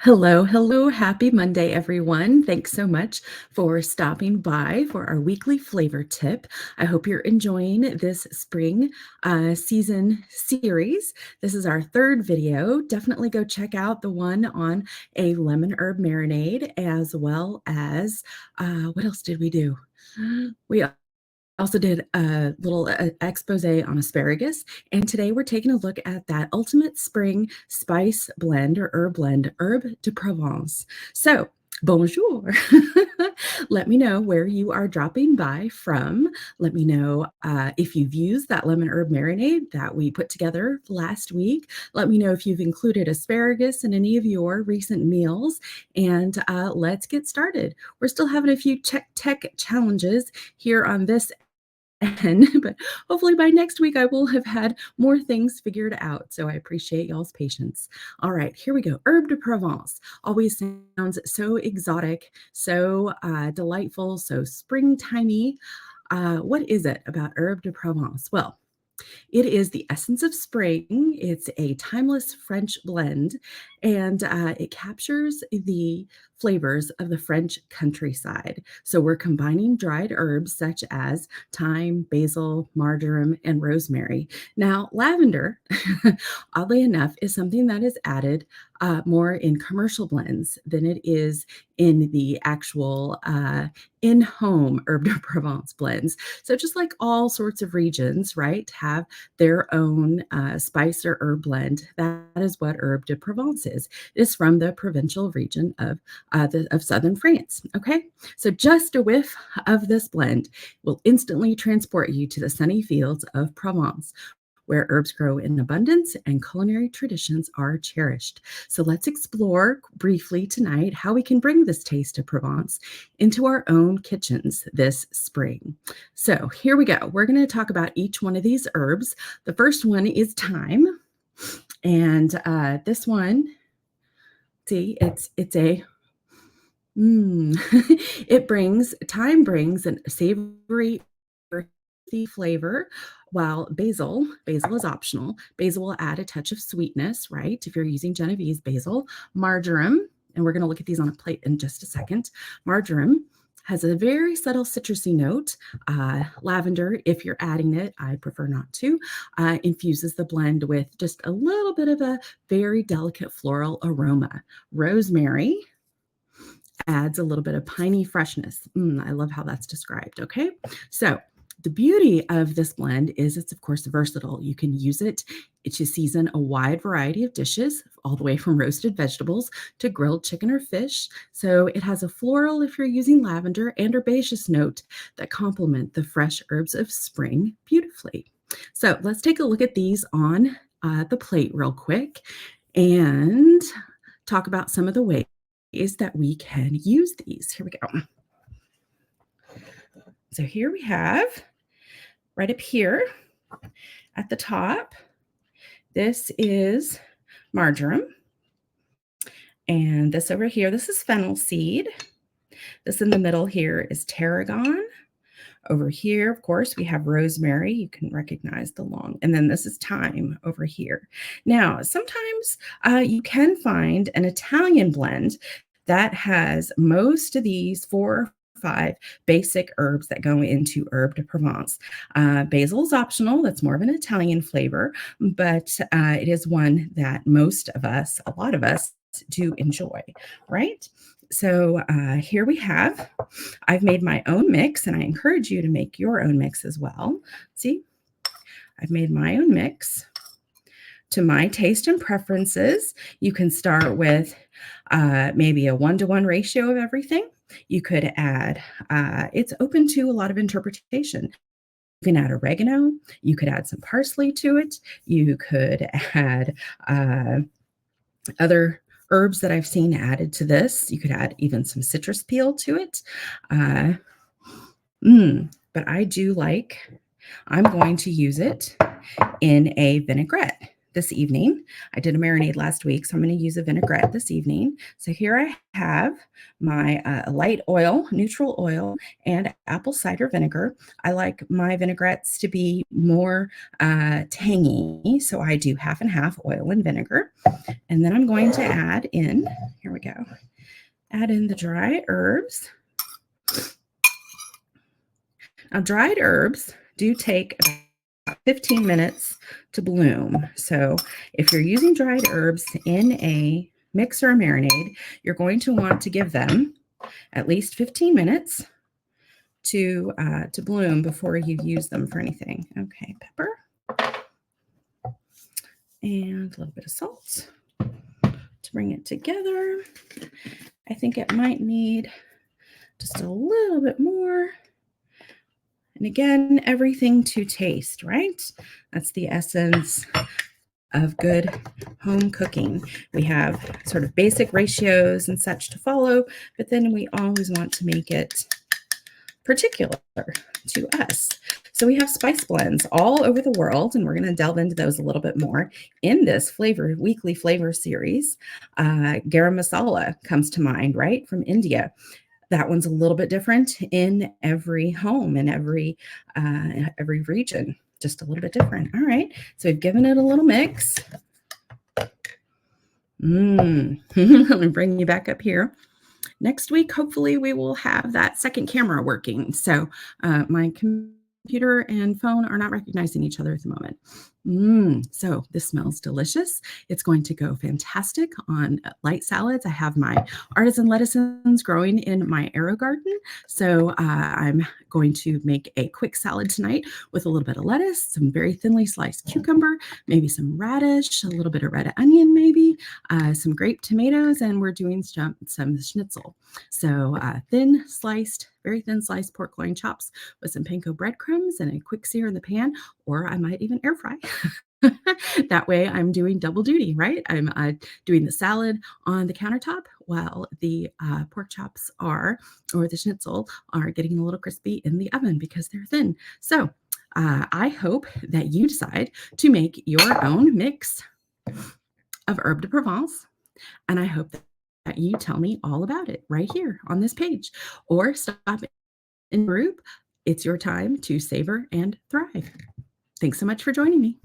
Hello, hello. Happy Monday, everyone. Thanks so much for stopping by for our weekly flavor tip. I hope you're enjoying this spring season series. This is our third video. Definitely go check out the one on a lemon herb marinade, as well as what else did we do? We also did a little expose on asparagus, and today we're taking a look at that ultimate spring spice blend or herb blend, Herbes de Provence. So, bonjour. Let me know where you are dropping by from. Let me know if you've used that lemon herb marinade that we put together last week. Let me know if you've included asparagus in any of your recent meals, and let's get started. We're still having a few tech challenges here on this but hopefully by next week I will have had more things figured out. So I appreciate y'all's patience. All right, here we go. Herbe de Provence always sounds so exotic, so delightful, so springtimey. What is it about Herbe de Provence? Well, it is the essence of spring. It's a timeless French blend, and it captures the flavors of the French countryside. So we're combining dried herbs such as thyme, basil, marjoram, and rosemary. Now, lavender, oddly enough, is something that is added more in commercial blends than it is in the actual in-home Herbe de Provence blends. So just like all sorts of regions, right, have their own spice or herb blend, that is what Herbe de Provence is. It's from the provincial region of southern France. Okay, so just a whiff of this blend will instantly transport you to the sunny fields of Provence, where herbs grow in abundance and culinary traditions are cherished. So let's explore briefly tonight how we can bring this taste of Provence into our own kitchens this spring. So here we go. We're going to talk about each one of these herbs. The first one is thyme, and this one, see, it's a thyme brings a savory, earthy flavor, while basil is optional. Basil will add a touch of sweetness, right? If you're using Genovese basil. Marjoram, and we're going to look at these on a plate in just a second. Marjoram has a very subtle citrusy note. Lavender, if you're adding it, I prefer not to, infuses the blend with just a little bit of a very delicate floral aroma. Rosemary adds a little bit of piney freshness. I love how that's described. Okay, so the beauty of this blend is it's, of course, versatile. You can use it to season a wide variety of dishes, all the way from roasted vegetables to grilled chicken or fish. So it has a floral, if you're using lavender, and herbaceous note that complement the fresh herbs of spring beautifully. So let's take a look at these on the plate real quick and talk about some of the ways that we can use these. Here we go. So here we have, right up here at the top, this is marjoram. And this over here, this is fennel seed. This in the middle here is tarragon. Over here, of course, we have rosemary. You can recognize the long, and then this is thyme over here. Now, sometimes you can find an Italian blend that has most of these 4 or 5 basic herbs that go into Herbe de Provence. Basil is optional. That's more of an Italian flavor, but it is one that a lot of us do enjoy, right? So here we have, I've made my own mix, and I encourage you to make your own mix as well. See, I've made my own mix to my taste and preferences. You can start with maybe a 1-to-1 ratio of everything. You could add, it's open to a lot of interpretation. You can add oregano. You could add some parsley to it. You could add other herbs that I've seen added to this. You could add even some citrus peel to it. But I'm going to use it in a vinaigrette this evening. I did a marinade last week, so I'm going to use a vinaigrette this evening. So here I have my light oil, neutral oil, and apple cider vinegar. I like my vinaigrettes to be more tangy, so I do half and half oil and vinegar. And then I'm going to add in, here we we go. Add in the dry herbs. Now, dried herbs do take about 15 minutes to bloom. So if you're using dried herbs in a mix or a marinade, you're going to want to give them at least 15 minutes to bloom before you use them for anything. Okay, pepper and a little bit of salt to bring it together. I think it might need just a little bit more. And again, everything to taste, right? That's the essence of good home cooking. We have sort of basic ratios and such to follow, but then we always want to make it particular to us. So we have spice blends all over the world, and we're going to delve into those a little bit more in this weekly flavor series. Garam masala comes to mind, right, from India. That one's a little bit different in every home, in every region, just a little bit different. All right, so we've given it a little mix. Let me bring you back up here. Next week, hopefully, we will have that second camera working. So my computer and phone are not recognizing each other at the moment. So this smells delicious. It's going to go fantastic on light salads. I have my artisan lettuces growing in my arrow garden. So I'm going to make a quick salad tonight with a little bit of lettuce, some very thinly sliced cucumber, maybe some radish, a little bit of red onion, maybe some grape tomatoes, and we're doing some schnitzel. So very thin sliced pork loin chops with some panko breadcrumbs and a quick sear in the pan, or I might even air fry. That way I'm doing double duty, right? I'm doing the salad on the countertop while the pork chops or the schnitzel are getting a little crispy in the oven because they're thin. So I hope that you decide to make your own mix of Herbes de Provence, and I hope that you tell me all about it right here on this page, or stop in group. It's your time to savor and thrive. Thanks so much for joining me.